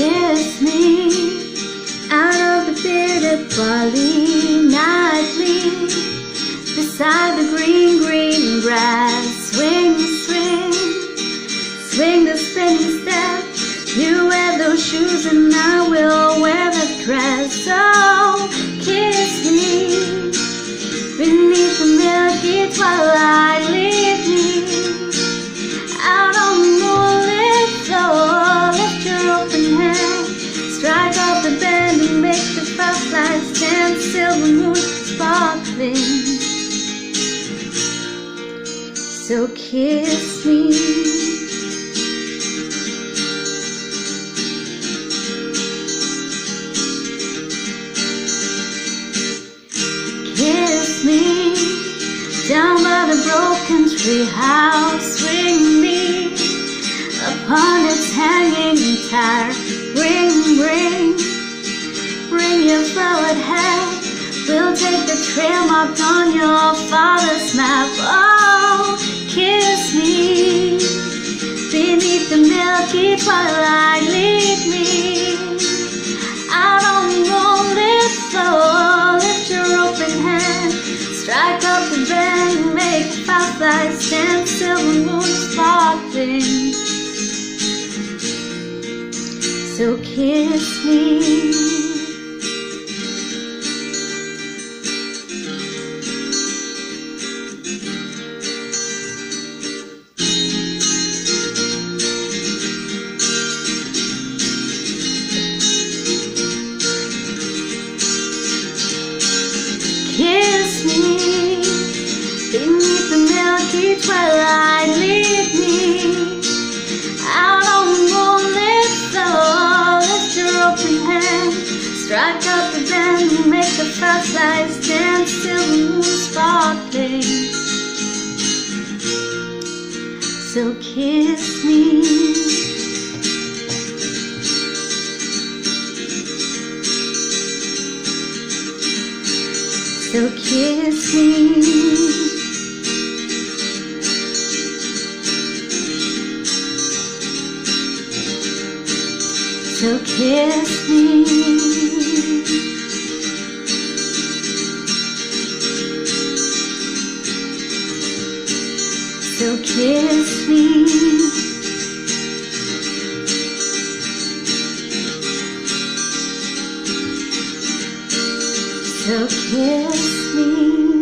kiss me out of the bearded barley nightly, beside the green, green grass. Swing, swing, swing the spinning step. You wear those shoes and I will wear the dress. So kiss me beneath the milky twilight. Lead me out on the moonlit floor. Lift your open hand, strike up the band and make the firelights dance. Silver moon sparkling. So kiss me. Kiss me down by the broken tree house. Swing me upon its hanging tire. Bring, bring, bring your flowered hair. We'll take the trail marked on your father's map. Oh, kiss me beneath the milky twilight. Lead me out on the moonlit floor. Lift your open hand, strike up the band, make the firelights dance. Silver moon sparkling. So kiss me. Kiss me beneath the milky twilight. Lead me out on the moonlit floor. Lift your open hand, strike up the band and make the firelights dance. Silver moon sparkling. So kiss me. So kiss me. So kiss me. So kiss me. So kiss me.